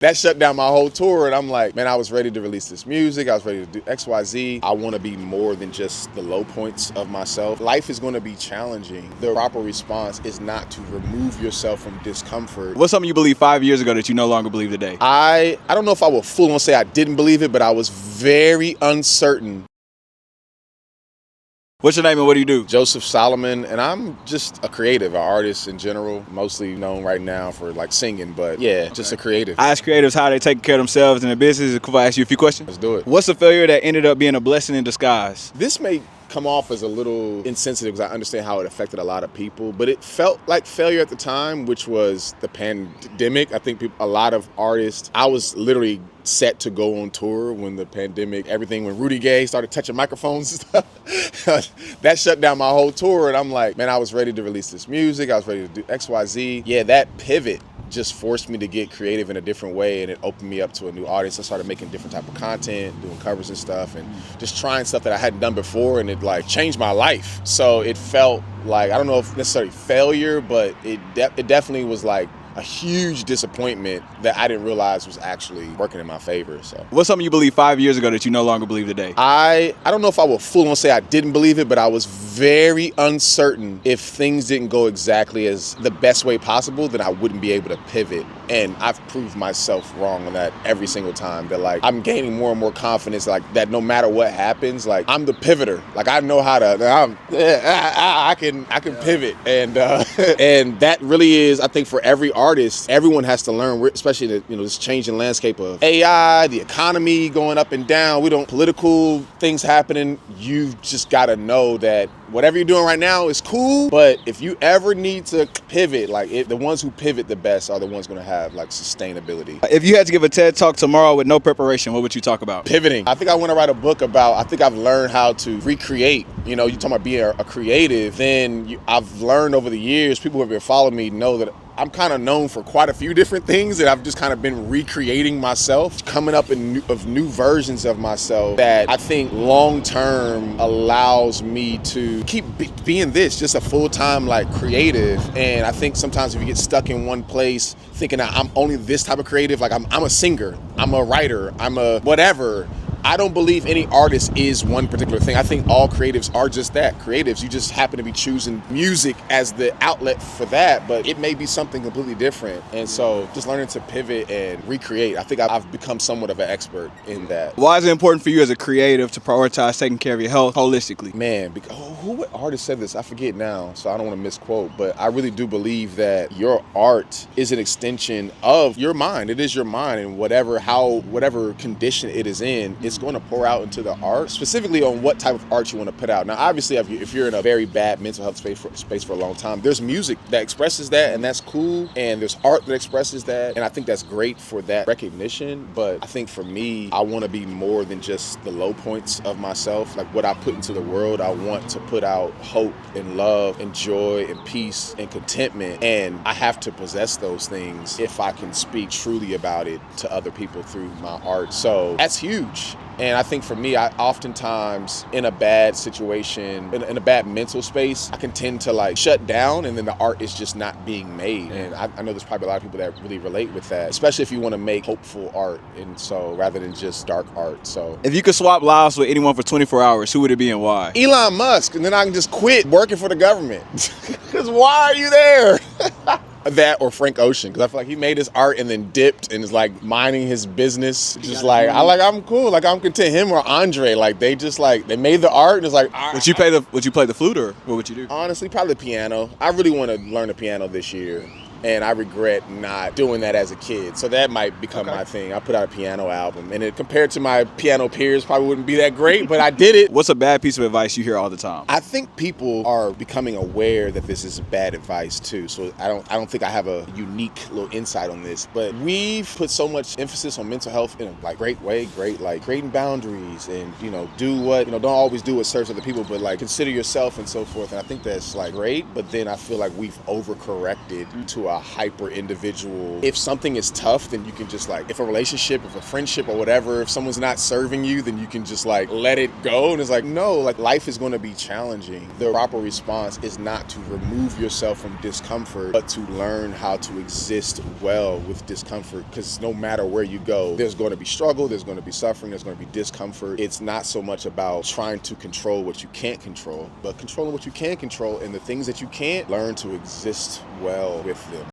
That shut down my whole tour, and I'm like, man, I was ready to release this music. I was ready to do XYZ. I want to be more than just the low points of myself. Life is going to be challenging. The proper response is not to remove yourself from discomfort. What's something you believed 5 years ago that you no longer believe today? I don't know if I will full on say I didn't believe it, but I was very uncertain. What's your name and what do you do? Joseph Solomon, and I'm just a creative, an artist in general, mostly known right now for like singing, but yeah, just a creative. I ask creatives how they take care of themselves in their business. Could I ask you a few questions? Let's do it. What's a failure that ended up being a blessing in disguise? This may come off as a little insensitive because I understand how it affected a lot of people, but it felt like failure at the time, which was the pandemic. I think a lot of artists, I was literally set to go on tour when the pandemic, when Rudy Gay started touching microphones and stuff, that shut down my whole tour. And I'm like, man, I was ready to release this music. I was ready to do XYZ. Yeah, that pivot just forced me to get creative in a different way, and it opened me up to a new audience. I started making different type of content, doing covers and stuff, and just trying stuff that I hadn't done before, and it like changed my life. So it felt like, I don't know if necessarily failure, but it definitely was like a huge disappointment that I didn't realize was actually working in my favor. So what's something you believed 5 years ago that you no longer believe today? I don't know if I will full on say I didn't believe it, but I was very uncertain if things didn't go exactly as the best way possible, then I wouldn't be able to pivot. And I've proved myself wrong on that every single time, that like I'm gaining more and more confidence, like that no matter what happens, like I'm the pivoter. Like I know how to, I can pivot. And and that really is, I think, for every artist, everyone has to learn, especially in this changing landscape of AI, the economy going up and down, political things happening. You've just got to know that whatever you're doing right now is cool, but if you ever need to pivot, the ones who pivot the best are the ones going to have like sustainability. If you had to give a TED Talk tomorrow with no preparation, what would you talk about? Pivoting. I think I want to write a book about, I think I've learned how to recreate. You talking about being a creative, I've learned over the years, people who have been following me know that I'm kind of known for quite a few different things, that I've just kind of been recreating myself, coming up of new versions of myself that I think long term allows me to keep being just a full-time creative. And I think sometimes if you get stuck in one place thinking that I'm only this type of creative, like I'm a singer, I'm a writer, I'm a whatever, I don't believe any artist is one particular thing. I think all creatives are just that, creatives. You just happen to be choosing music as the outlet for that, but it may be something completely different. And so just learning to pivot and recreate, I think I've become somewhat of an expert in that. Why is it important for you as a creative to prioritize taking care of your health holistically? Man, what artist said this? I forget now, so I don't want to misquote, but I really do believe that your art is an extension of your mind. It is your mind, and whatever condition it is in, it's going to pour out into the art, specifically on what type of art you want to put out. Now, obviously, if you're in a very bad mental health space for a long time, there's music that expresses that, and that's cool, and there's art that expresses that, and I think that's great for that recognition. But I think for me, I want to be more than just the low points of myself. Like what I put into the world, I want to put out hope and love and joy and peace and contentment, and I have to possess those things if I can speak truly about it to other people through my art. So that's huge. And I think for me, I oftentimes in a bad situation, in a bad mental space, I can tend to shut down, and then the art is just not being made. And I know there's probably a lot of people that really relate with that, especially if you want to make hopeful art, and so rather than just dark art. So if you could swap lives with anyone for 24 hours, who would it be and why? Elon Musk, and then I can just quit working for the government. Because why are you there? That or Frank Ocean, because I feel like he made his art and then dipped and is minding his business. Just I'm cool, I'm content. Him or Andre, they made the art and it's like. Would you play the flute, or what would you do? Honestly, probably the piano. I really want to learn the piano this year, and I regret not doing that as a kid. So that might become my thing. I put out a piano album, and compared to my piano peers, probably wouldn't be that great, but I did it. What's a bad piece of advice you hear all the time? I think people are becoming aware that this is bad advice too. So I don't think I have a unique little insight on this, but we've put so much emphasis on mental health in a great way, creating boundaries and don't always do what serves other people, but consider yourself and so forth. And I think that's great, but then I feel like we've overcorrected to a hyper individual. If something is tough, then you can just like, if a relationship, if a friendship or whatever, if someone's not serving you, then you can just like let it go. And it's like, no, like life is going to be challenging. The proper response is not to remove yourself from discomfort, but to learn how to exist well with discomfort. Because no matter where you go, there's going to be struggle, there's going to be suffering, there's going to be discomfort. It's not so much about trying to control what you can't control, but controlling what you can control, and the things that you can't, learn to exist well with them.